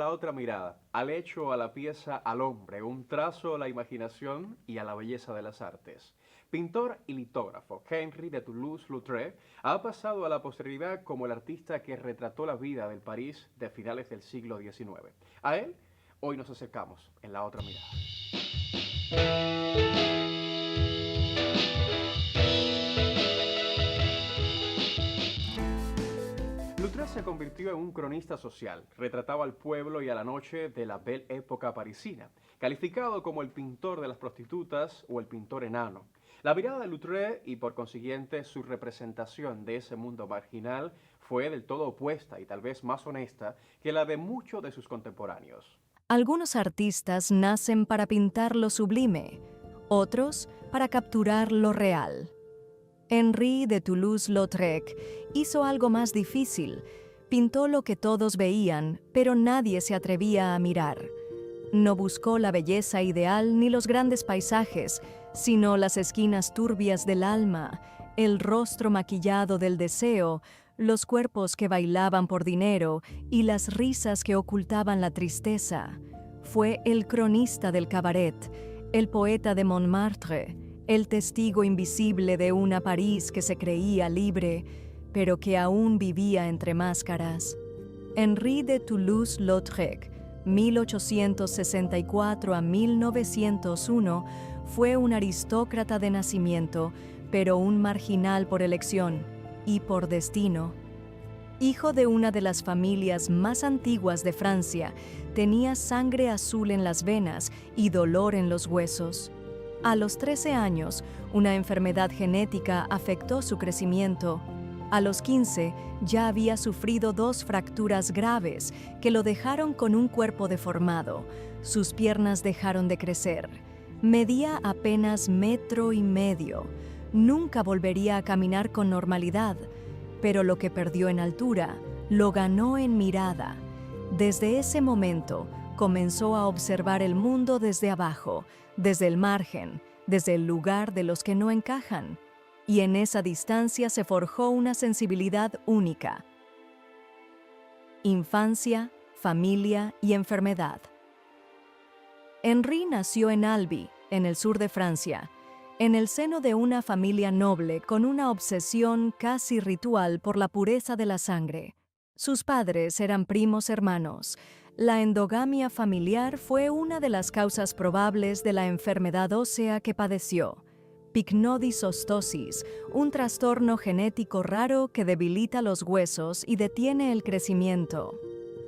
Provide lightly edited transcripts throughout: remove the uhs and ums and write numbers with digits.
la otra mirada, al hecho, a la pieza, al hombre, un trazo a la imaginación y a la belleza de las artes. Pintor y litógrafo, Henri de Toulouse-Lautrec ha pasado a la posteridad como el artista que retrató la vida del París de finales del siglo XIX. A él, hoy nos acercamos en la otra mirada. Lautrec se convirtió en un cronista social, retrataba al pueblo y a la noche de la belle época parisina, calificado como el pintor de las prostitutas o el pintor enano. La mirada de Lautrec y por consiguiente su representación de ese mundo marginal fue del todo opuesta y tal vez más honesta que la de muchos de sus contemporáneos. Algunos artistas nacen para pintar lo sublime, otros para capturar lo real. Henri de Toulouse-Lautrec hizo algo más difícil. Pintó lo que todos veían, pero nadie se atrevía a mirar. No buscó la belleza ideal ni los grandes paisajes, sino las esquinas turbias del alma, el rostro maquillado del deseo, los cuerpos que bailaban por dinero y las risas que ocultaban la tristeza. Fue el cronista del cabaret, el poeta de Montmartre, el testigo invisible de una París que se creía libre, pero que aún vivía entre máscaras. Henri de Toulouse-Lautrec, 1864 a 1901, fue un aristócrata de nacimiento, pero un marginal por elección y por destino. Hijo de una de las familias más antiguas de Francia, tenía sangre azul en las venas y dolor en los huesos. A los 13 años, una enfermedad genética afectó su crecimiento. A los 15, ya había sufrido 2 fracturas graves que lo dejaron con un cuerpo deformado. Sus piernas dejaron de crecer. Medía apenas 1,5 metros. Nunca volvería a caminar con normalidad, pero lo que perdió en altura, lo ganó en mirada. Desde ese momento, comenzó a observar el mundo desde abajo, desde el margen, desde el lugar de los que no encajan. Y en esa distancia se forjó una sensibilidad única. Infancia, familia y enfermedad. Henri nació en Albi, en el sur de Francia, en el seno de una familia noble con una obsesión casi ritual por la pureza de la sangre. Sus padres eran primos hermanos. La endogamia familiar fue una de las causas probables de la enfermedad ósea que padeció. Pycnodysostossis, un trastorno genético raro que debilita los huesos y detiene el crecimiento.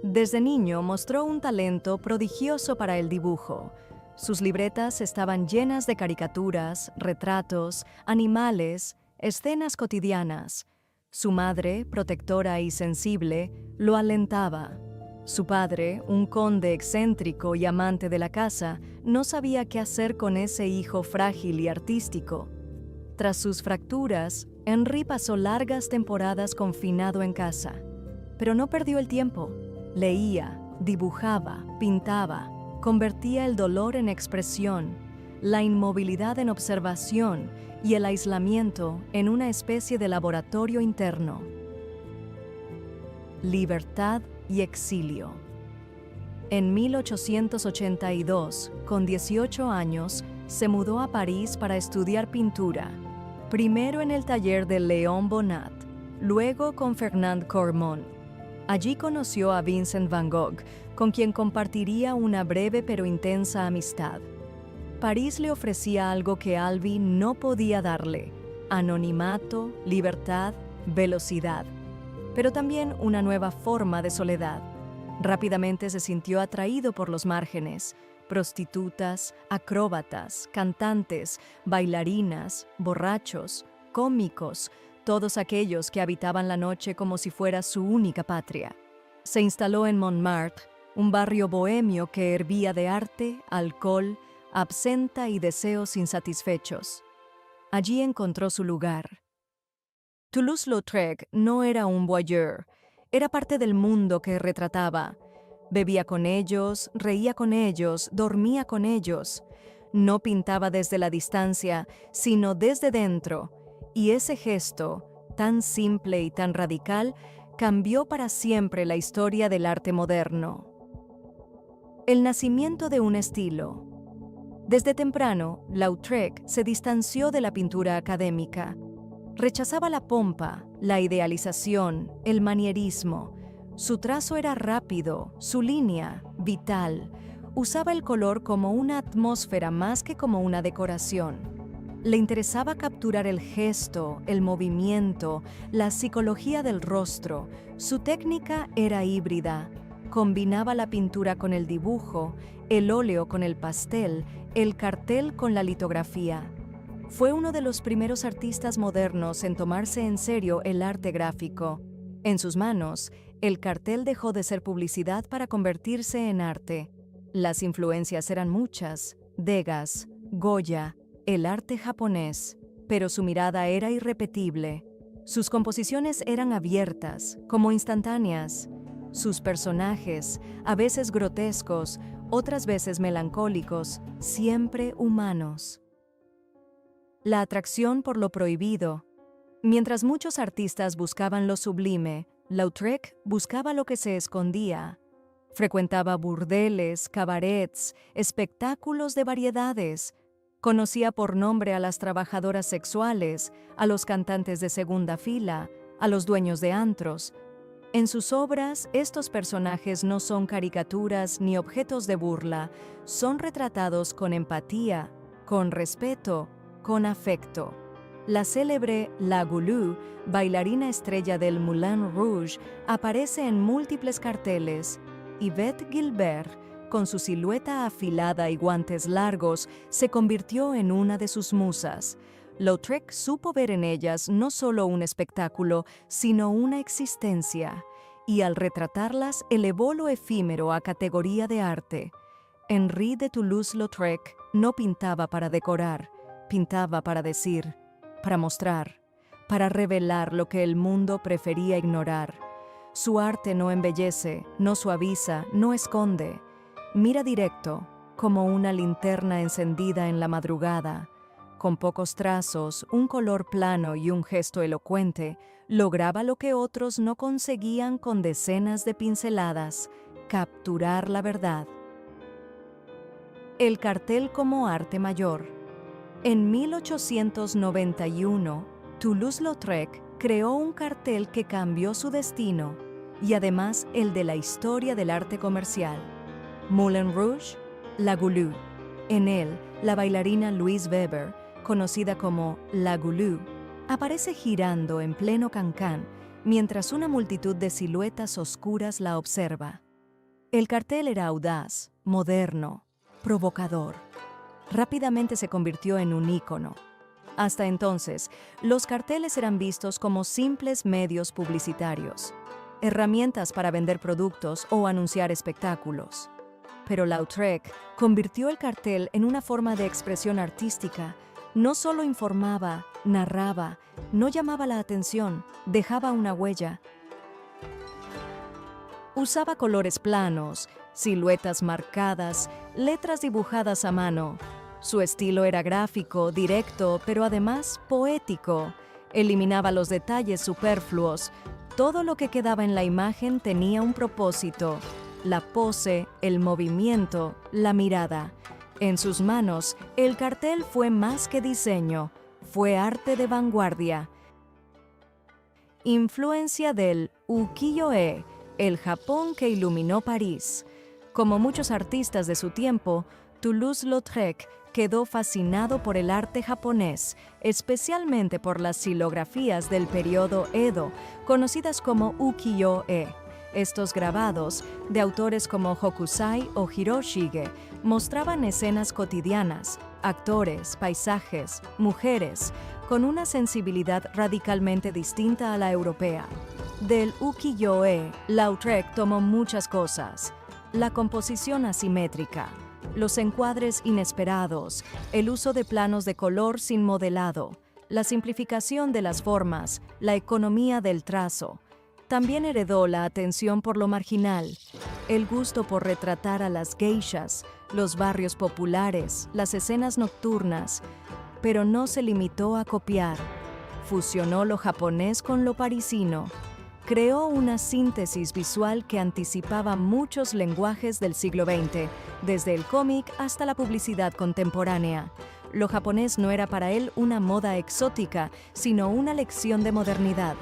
Desde niño mostró un talento prodigioso para el dibujo. Sus libretas estaban llenas de caricaturas, retratos, animales, escenas cotidianas. Su madre, protectora y sensible, lo alentaba. Su padre, un conde excéntrico y amante de la casa, no sabía qué hacer con ese hijo frágil y artístico. Tras sus fracturas, Henri pasó largas temporadas confinado en casa. Pero no perdió el tiempo. Leía, dibujaba, pintaba, convertía el dolor en expresión, la inmovilidad en observación y el aislamiento en una especie de laboratorio interno. Libertad y exilio. En 1882, con 18 años, se mudó a París para estudiar pintura, primero en el taller de Léon Bonnat, luego con Fernand Cormon. Allí conoció a Vincent van Gogh, con quien compartiría una breve pero intensa amistad. París le ofrecía algo que Albi no podía darle: anonimato, libertad, velocidad, pero también una nueva forma de soledad. Rápidamente se sintió atraído por los márgenes: prostitutas, acróbatas, cantantes, bailarinas, borrachos, cómicos, todos aquellos que habitaban la noche como si fuera su única patria. Se instaló en Montmartre, un barrio bohemio que hervía de arte, alcohol, absenta y deseos insatisfechos. Allí encontró su lugar. Toulouse-Lautrec no era un voyeur, era parte del mundo que retrataba. Bebía con ellos, reía con ellos, dormía con ellos. No pintaba desde la distancia, sino desde dentro, y ese gesto, tan simple y tan radical, cambió para siempre la historia del arte moderno. El nacimiento de un estilo. Desde temprano, Lautrec se distanció de la pintura académica. Rechazaba la pompa, la idealización, el manierismo. Su trazo era rápido, su línea, vital. Usaba el color como una atmósfera más que como una decoración. Le interesaba capturar el gesto, el movimiento, la psicología del rostro. Su técnica era híbrida. Combinaba la pintura con el dibujo, el óleo con el pastel, el cartel con la litografía. Fue uno de los primeros artistas modernos en tomarse en serio el arte gráfico. En sus manos, el cartel dejó de ser publicidad para convertirse en arte. Las influencias eran muchas: Degas, Goya, el arte japonés, pero su mirada era irrepetible. Sus composiciones eran abiertas, como instantáneas. Sus personajes, a veces grotescos, otras veces melancólicos, siempre humanos. La atracción por lo prohibido. Mientras muchos artistas buscaban lo sublime, Lautrec buscaba lo que se escondía. Frecuentaba burdeles, cabarets, espectáculos de variedades. Conocía por nombre a las trabajadoras sexuales, a los cantantes de segunda fila, a los dueños de antros. En sus obras, estos personajes no son caricaturas ni objetos de burla, son retratados con empatía, con respeto, con afecto. La célebre La Goulue, bailarina estrella del Moulin Rouge, aparece en múltiples carteles. Yvette Guilbert, con su silueta afilada y guantes largos, se convirtió en una de sus musas. Lautrec supo ver en ellas no solo un espectáculo, sino una existencia, y al retratarlas elevó lo efímero a categoría de arte. Henri de Toulouse-Lautrec no pintaba para decorar, pintaba para decir, para mostrar, para revelar lo que el mundo prefería ignorar. Su arte no embellece, no suaviza, no esconde. Mira directo, como una linterna encendida en la madrugada. Con pocos trazos, un color plano y un gesto elocuente, lograba lo que otros no conseguían con decenas de pinceladas: capturar la verdad. El cartel como arte mayor. En 1891, Toulouse-Lautrec creó un cartel que cambió su destino y además el de la historia del arte comercial. Moulin Rouge, La Goulue. En él, la bailarina Louise Weber, conocida como La Goulue, aparece girando en pleno cancán mientras una multitud de siluetas oscuras la observa. El cartel era audaz, moderno, provocador. Rápidamente se convirtió en un ícono. Hasta entonces, los carteles eran vistos como simples medios publicitarios, herramientas para vender productos o anunciar espectáculos. Pero Lautrec convirtió el cartel en una forma de expresión artística. No solo informaba, narraba, no llamaba la atención, dejaba una huella. Usaba colores planos, siluetas marcadas, letras dibujadas a mano. Su estilo era gráfico, directo, pero además poético. Eliminaba los detalles superfluos. Todo lo que quedaba en la imagen tenía un propósito: la pose, el movimiento, la mirada. En sus manos, el cartel fue más que diseño, fue arte de vanguardia. Influencia del ukiyo-e, el Japón que iluminó París. Como muchos artistas de su tiempo, Toulouse-Lautrec quedó fascinado por el arte japonés, especialmente por las xilografías del periodo Edo, conocidas como ukiyo-e. Estos grabados, de autores como Hokusai o Hiroshige, mostraban escenas cotidianas, actores, paisajes, mujeres, con una sensibilidad radicalmente distinta a la europea. Del ukiyo-e, Lautrec tomó muchas cosas: la composición asimétrica, los encuadres inesperados, el uso de planos de color sin modelado, la simplificación de las formas, la economía del trazo. También heredó la atención por lo marginal, el gusto por retratar a las geishas, los barrios populares, las escenas nocturnas, pero no se limitó a copiar. Fusionó lo japonés con lo parisino. creó una síntesis visual que anticipaba muchos lenguajes del siglo XX, desde el cómic hasta la publicidad contemporánea. Lo japonés no era para él una moda exótica, sino una lección de modernidad.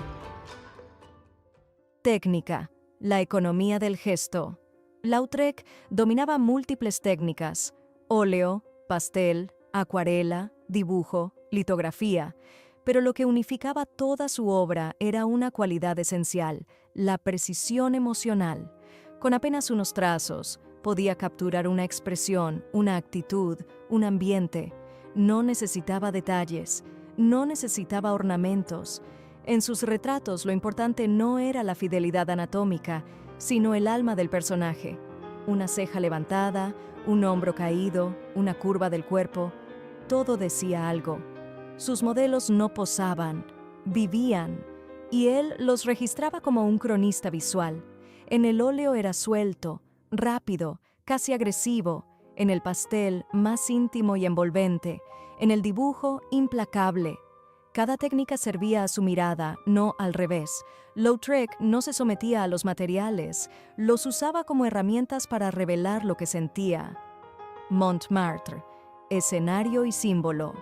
Técnica: la economía del gesto. Lautrec dominaba múltiples técnicas: óleo, pastel, acuarela, dibujo, litografía. Pero lo que unificaba toda su obra era una cualidad esencial: la precisión emocional. Con apenas unos trazos, podía capturar una expresión, una actitud, un ambiente. No necesitaba detalles, no necesitaba ornamentos. En sus retratos lo importante no era la fidelidad anatómica, sino el alma del personaje. Una ceja levantada, un hombro caído, una curva del cuerpo. Todo decía algo. Sus modelos no posaban, vivían, y él los registraba como un cronista visual. En el óleo era suelto, rápido, casi agresivo; en el pastel, más íntimo y envolvente; en el dibujo, implacable. Cada técnica servía a su mirada, no al revés. Lautrec no se sometía a los materiales, los usaba como herramientas para revelar lo que sentía. Montmartre, escenario y símbolo.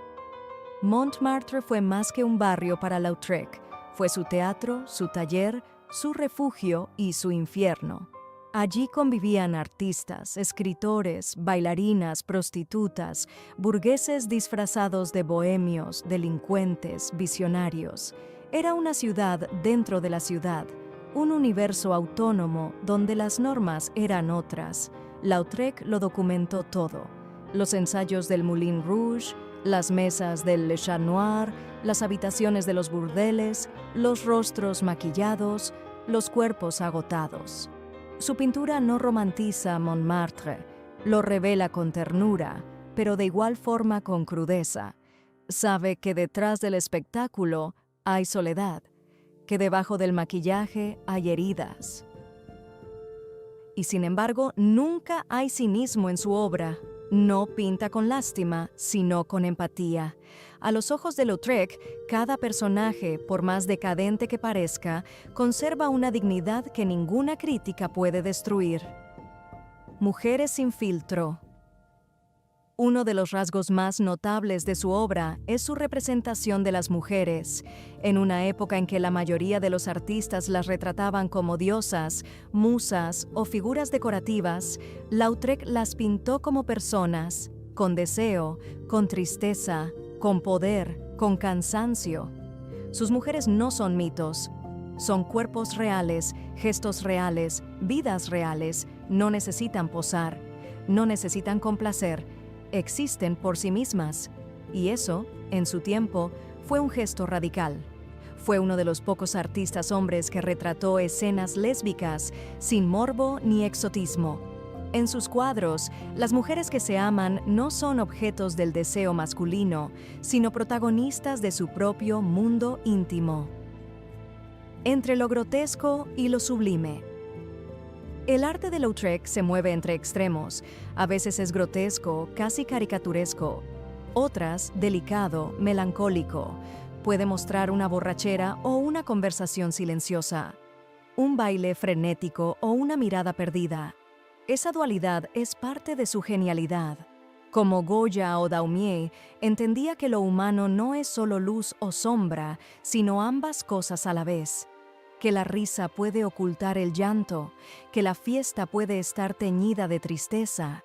Montmartre fue más que un barrio para Lautrec. Fue su teatro, su taller, su refugio y su infierno. Allí convivían artistas, escritores, bailarinas, prostitutas, burgueses disfrazados de bohemios, delincuentes, visionarios. Era una ciudad dentro de la ciudad, un universo autónomo donde las normas eran otras. Lautrec lo documentó todo: los ensayos del Moulin Rouge, las mesas del Le Chat Noir, las habitaciones de los burdeles, los rostros maquillados, los cuerpos agotados. Su pintura no romantiza a Montmartre, lo revela con ternura, pero de igual forma con crudeza. Sabe que detrás del espectáculo hay soledad, que debajo del maquillaje hay heridas. Y sin embargo, nunca hay cinismo en su obra. No pinta con lástima, sino con empatía. A los ojos de Lautrec, cada personaje, por más decadente que parezca, conserva una dignidad que ninguna crítica puede destruir. Mujeres sin filtro. Uno de los rasgos más notables de su obra es su representación de las mujeres. En una época en que la mayoría de los artistas las retrataban como diosas, musas o figuras decorativas, Lautrec las pintó como personas, con deseo, con tristeza, con poder, con cansancio. Sus mujeres no son mitos, son cuerpos reales, gestos reales, vidas reales. No necesitan posar, no necesitan complacer. Existen por sí mismas, y eso, en su tiempo, fue un gesto radical. Fue uno de los pocos artistas hombres que retrató escenas lésbicas sin morbo ni exotismo. En sus cuadros, las mujeres que se aman no son objetos del deseo masculino, sino protagonistas de su propio mundo íntimo. Entre lo grotesco y lo sublime. El arte de Lautrec se mueve entre extremos. A veces es grotesco, casi caricaturesco. Otras, delicado, melancólico. Puede mostrar una borrachera o una conversación silenciosa, un baile frenético o una mirada perdida. Esa dualidad es parte de su genialidad. Como Goya o Daumier, entendía que lo humano no es solo luz o sombra, sino ambas cosas a la vez. Que la risa puede ocultar el llanto, que la fiesta puede estar teñida de tristeza,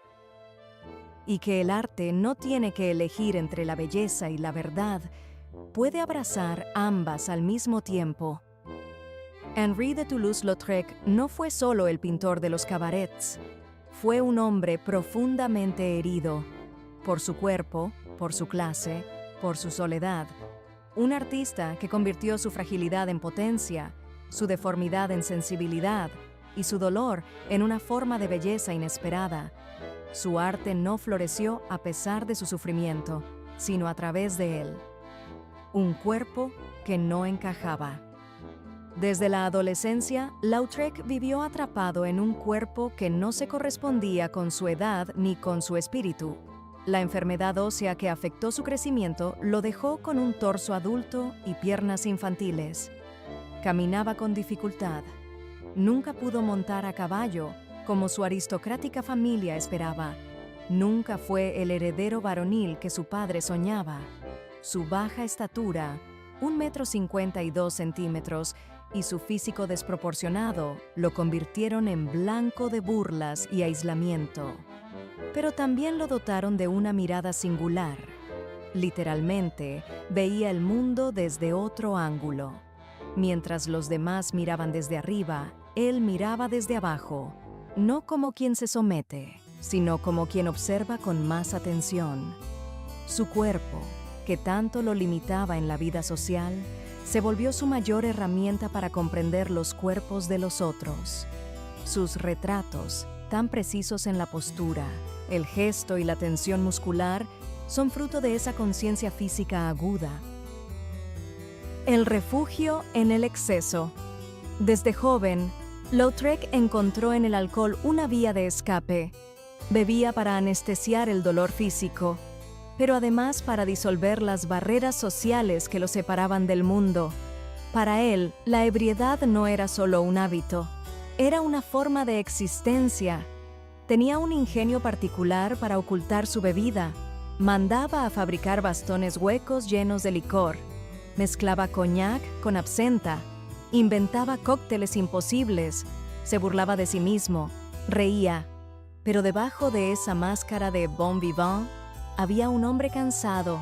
y que el arte no tiene que elegir entre la belleza y la verdad, puede abrazar ambas al mismo tiempo. Henri de Toulouse-Lautrec no fue solo el pintor de los cabarets, fue un hombre profundamente herido por su cuerpo, por su clase, por su soledad. Un artista que convirtió su fragilidad en potencia, su deformidad en sensibilidad y su dolor en una forma de belleza inesperada. Su arte no floreció a pesar de su sufrimiento, sino a través de él. Un cuerpo que no encajaba. Desde la adolescencia, Lautrec vivió atrapado en un cuerpo que no se correspondía con su edad ni con su espíritu. La enfermedad ósea que afectó su crecimiento lo dejó con un torso adulto y piernas infantiles. Caminaba con dificultad. Nunca pudo montar a caballo, como su aristocrática familia esperaba. Nunca fue el heredero varonil que su padre soñaba. Su baja estatura, 1,52 m, y su físico desproporcionado lo convirtieron en blanco de burlas y aislamiento. Pero también lo dotaron de una mirada singular. Literalmente, veía el mundo desde otro ángulo. Mientras los demás miraban desde arriba, él miraba desde abajo, no como quien se somete, sino como quien observa con más atención. Su cuerpo, que tanto lo limitaba en la vida social, se volvió su mayor herramienta para comprender los cuerpos de los otros. Sus retratos, tan precisos en la postura, el gesto y la tensión muscular, son fruto de esa conciencia física aguda. El refugio en el exceso. Desde joven, Lautrec encontró en el alcohol una vía de escape. Bebía para anestesiar el dolor físico, pero además para disolver las barreras sociales que lo separaban del mundo. Para él, la ebriedad no era solo un hábito, era una forma de existencia. Tenía un ingenio particular para ocultar su bebida. Mandaba a fabricar bastones huecos llenos de licor. Mezclaba coñac con absenta. Inventaba cócteles imposibles. Se burlaba de sí mismo. Reía. Pero debajo de esa máscara de bon vivant había un hombre cansado.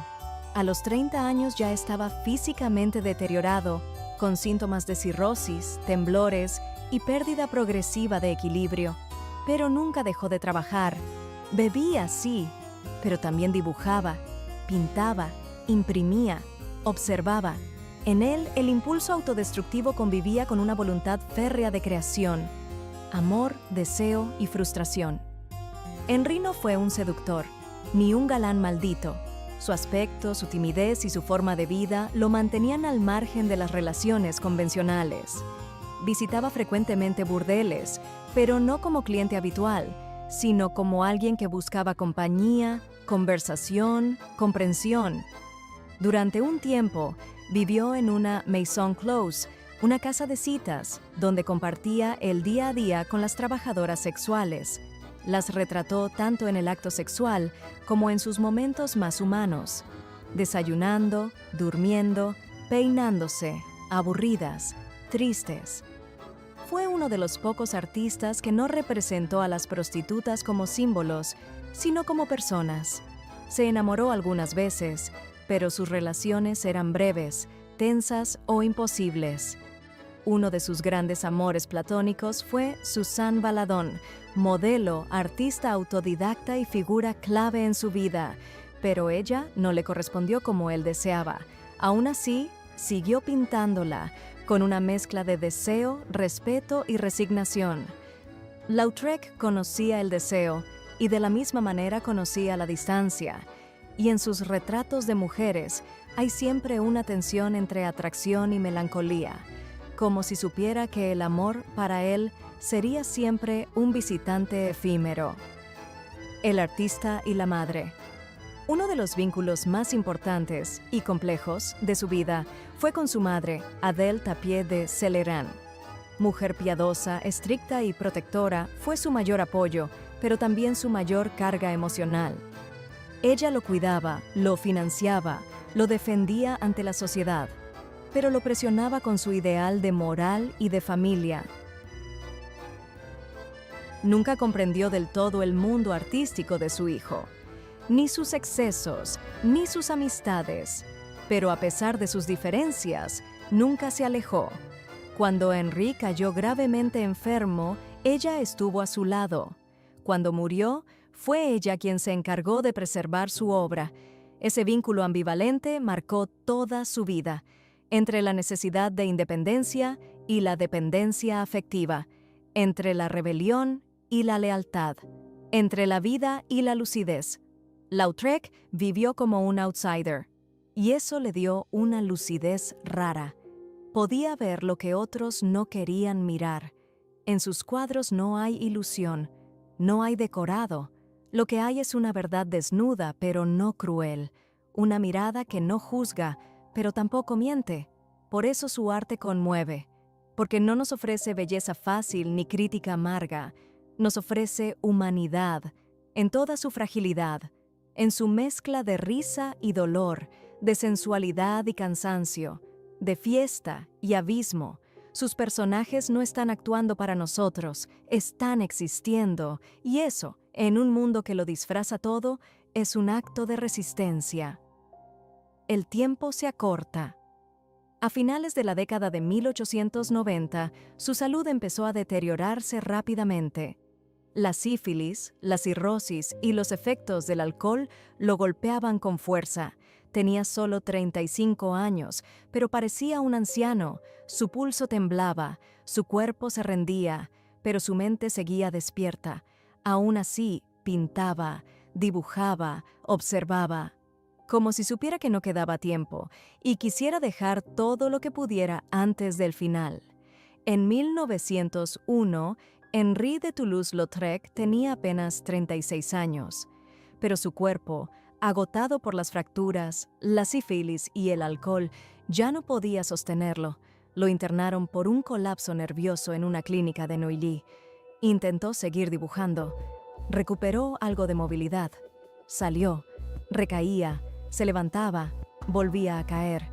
A los 30 años ya estaba físicamente deteriorado, con síntomas de cirrosis, temblores y pérdida progresiva de equilibrio. Pero nunca dejó de trabajar. Bebía, sí, pero también dibujaba, pintaba, imprimía, observaba. En él, el impulso autodestructivo convivía con una voluntad férrea de creación, amor, deseo y frustración. Henry no fue un seductor, ni un galán maldito. Su aspecto, su timidez y su forma de vida lo mantenían al margen de las relaciones convencionales. Visitaba frecuentemente burdeles, pero no como cliente habitual, sino como alguien que buscaba compañía, conversación, comprensión. Durante un tiempo, vivió en una maison close, una casa de citas, donde compartía el día a día con las trabajadoras sexuales. Las retrató tanto en el acto sexual como en sus momentos más humanos, desayunando, durmiendo, peinándose, aburridas, tristes. Fue uno de los pocos artistas que no representó a las prostitutas como símbolos, sino como personas. Se enamoró algunas veces, pero sus relaciones eran breves, tensas o imposibles. Uno de sus grandes amores platónicos fue Suzanne Valadon, modelo, artista autodidacta y figura clave en su vida, pero ella no le correspondió como él deseaba. Aún así, siguió pintándola, con una mezcla de deseo, respeto y resignación. Lautrec conocía el deseo y de la misma manera conocía la distancia. Y en sus retratos de mujeres hay siempre una tensión entre atracción y melancolía, como si supiera que el amor para él sería siempre un visitante efímero. El artista y la madre. Uno de los vínculos más importantes y complejos de su vida fue con su madre, Adèle Tapie de Celeran. Mujer piadosa, estricta y protectora, fue su mayor apoyo, pero también su mayor carga emocional. Ella lo cuidaba, lo financiaba, lo defendía ante la sociedad, pero lo presionaba con su ideal de moral y de familia. Nunca comprendió del todo el mundo artístico de su hijo, ni sus excesos, ni sus amistades, pero a pesar de sus diferencias, nunca se alejó. Cuando Henry cayó gravemente enfermo, ella estuvo a su lado. Cuando murió, fue ella quien se encargó de preservar su obra. Ese vínculo ambivalente marcó toda su vida, entre la necesidad de independencia y la dependencia afectiva, entre la rebelión y la lealtad, entre la vida y la lucidez. Lautrec vivió como un outsider, y eso le dio una lucidez rara. Podía ver lo que otros no querían mirar. En sus cuadros no hay ilusión, no hay decorado. Lo que hay es una verdad desnuda, pero no cruel. Una mirada que no juzga, pero tampoco miente. Por eso su arte conmueve. porque no nos ofrece belleza fácil ni crítica amarga, nos ofrece humanidad en toda su fragilidad, en su mezcla de risa y dolor, de sensualidad y cansancio, de fiesta y abismo. Sus personajes no están actuando para nosotros, están existiendo, y eso, en un mundo que lo disfraza todo, es un acto de resistencia. El tiempo se acorta. A finales de la década de 1890, su salud empezó a deteriorarse rápidamente. La sífilis, la cirrosis y los efectos del alcohol lo golpeaban con fuerza. Tenía solo 35 años, pero parecía un anciano. Su pulso temblaba, su cuerpo se rendía, pero su mente seguía despierta. Aún así, pintaba, dibujaba, observaba, como si supiera que no quedaba tiempo y quisiera dejar todo lo que pudiera antes del final. En 1901, Henri de Toulouse-Lautrec tenía apenas 36 años, pero su cuerpo, agotado por las fracturas, la sífilis y el alcohol, ya no podía sostenerlo. Lo internaron por un colapso nervioso en una clínica de Neuilly. Intentó seguir dibujando. Recuperó algo de movilidad. Salió, recaía, se levantaba, volvía a caer.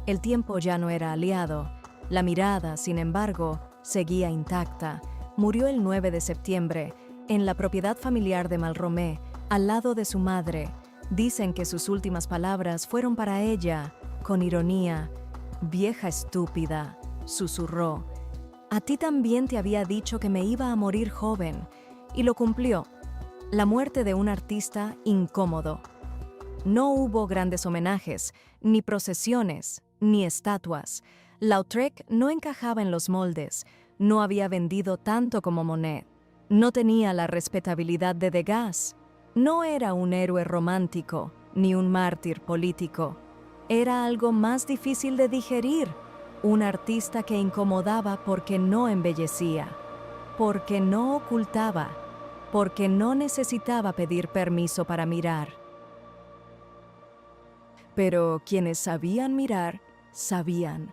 El tiempo ya no era aliado. La mirada, sin embargo, seguía intacta. Murió el 9 de septiembre, en la propiedad familiar de Malromé, al lado de su madre. Dicen que sus últimas palabras fueron para ella, con ironía. «Vieja estúpida», susurró. «A ti también te había dicho que me iba a morir joven», y lo cumplió. La muerte de un artista incómodo. No hubo grandes homenajes, ni procesiones, ni estatuas. Lautrec no encajaba en los moldes, no había vendido tanto como Monet, no tenía la respetabilidad de Degas, no era un héroe romántico, ni un mártir político. Era algo más difícil de digerir, un artista que incomodaba porque no embellecía, porque no ocultaba, porque no necesitaba pedir permiso para mirar. Pero quienes sabían mirar, sabían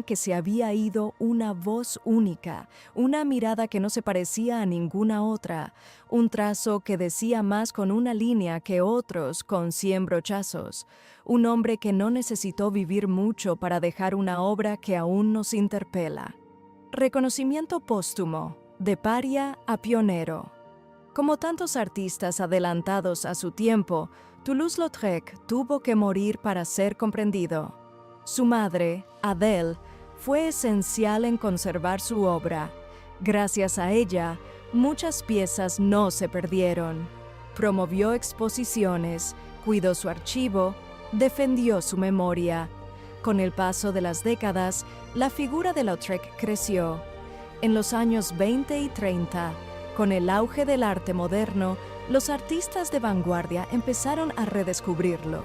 que se había ido una voz única, una mirada que no se parecía a ninguna otra, un trazo que decía más con una línea que otros con 100 brochazos, un hombre que no necesitó vivir mucho para dejar una obra que aún nos interpela. Reconocimiento póstumo, de paria a pionero. Como tantos artistas adelantados a su tiempo, Toulouse-Lautrec tuvo que morir para ser comprendido. Su madre, Adèle, fue esencial en conservar su obra. Gracias a ella, muchas piezas no se perdieron. Promovió exposiciones, cuidó su archivo, defendió su memoria. Con el paso de las décadas, la figura de Lautrec creció. En los años 20 y 30, con el auge del arte moderno, los artistas de vanguardia empezaron a redescubrirlo.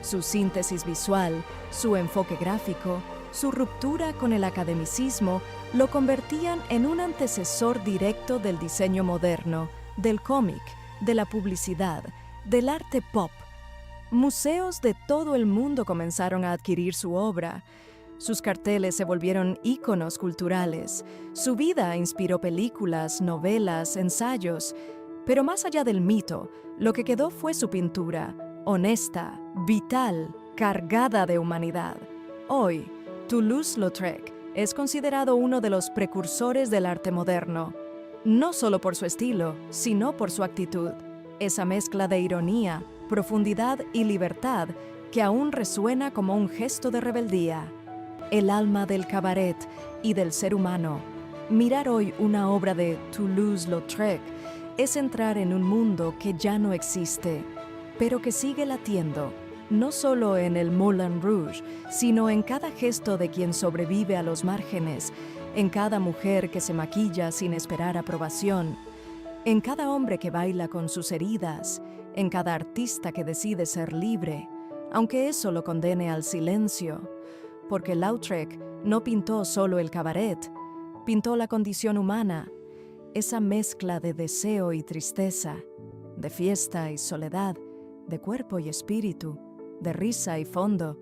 Su síntesis visual, su enfoque gráfico, su ruptura con el academicismo lo convertían en un antecesor directo del diseño moderno, del cómic, de la publicidad, del arte pop. Museos de todo el mundo comenzaron a adquirir su obra. Sus carteles se volvieron íconos culturales. Su vida inspiró películas, novelas, ensayos. Pero más allá del mito, lo que quedó fue su pintura, honesta, vital, cargada de humanidad. Hoy, Toulouse-Lautrec es considerado uno de los precursores del arte moderno, no solo por su estilo, sino por su actitud, esa mezcla de ironía, profundidad y libertad que aún resuena como un gesto de rebeldía. El alma del cabaret y del ser humano. Mirar hoy una obra de Toulouse-Lautrec es entrar en un mundo que ya no existe, pero que sigue latiendo, no solo en el Moulin Rouge, sino en cada gesto de quien sobrevive a los márgenes, en cada mujer que se maquilla sin esperar aprobación, en cada hombre que baila con sus heridas, en cada artista que decide ser libre, aunque eso lo condene al silencio, porque Lautrec no pintó solo el cabaret, pintó la condición humana, esa mezcla de deseo y tristeza, de fiesta y soledad, de cuerpo y espíritu, de risa y fondo.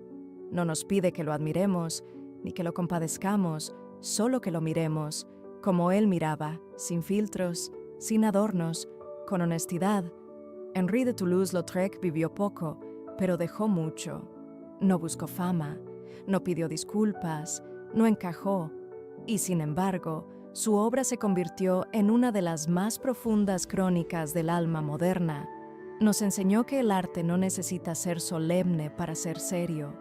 No nos pide que lo admiremos, ni que lo compadezcamos, solo que lo miremos, como él miraba, sin filtros, sin adornos, con honestidad. Henri de Toulouse-Lautrec vivió poco, pero dejó mucho. No buscó fama, no pidió disculpas, no encajó, y sin embargo, su obra se convirtió en una de las más profundas crónicas del alma moderna. Nos enseñó que el arte no necesita ser solemne para ser serio,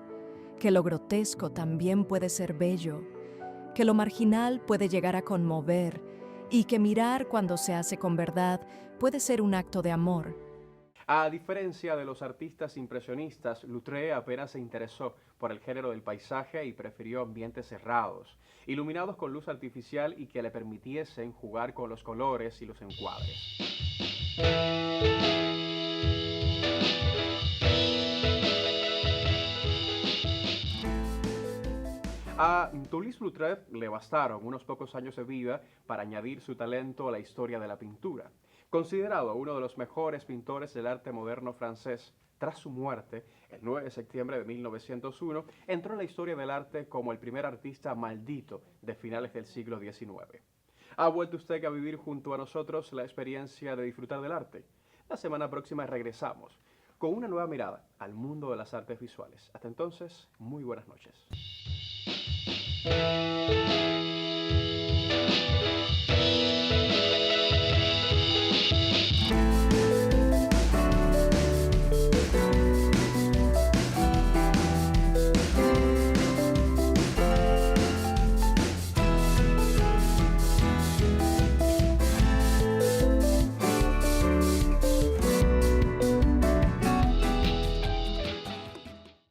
que lo grotesco también puede ser bello, que lo marginal puede llegar a conmover y que mirar cuando se hace con verdad puede ser un acto de amor. A diferencia de los artistas impresionistas, Lautrec apenas se interesó por el género del paisaje y prefirió ambientes cerrados, iluminados con luz artificial y que le permitiesen jugar con los colores y los encuadres. A Toulouse-Lautrec le bastaron unos pocos años de vida para añadir su talento a la historia de la pintura. Considerado uno de los mejores pintores del arte moderno francés, tras su muerte, el 9 de septiembre de 1901, entró en la historia del arte como el primer artista maldito de finales del siglo XIX. ¿Ha vuelto usted a vivir junto a nosotros la experiencia de disfrutar del arte? La semana próxima regresamos con una nueva mirada al mundo de las artes visuales. Hasta entonces, muy buenas noches.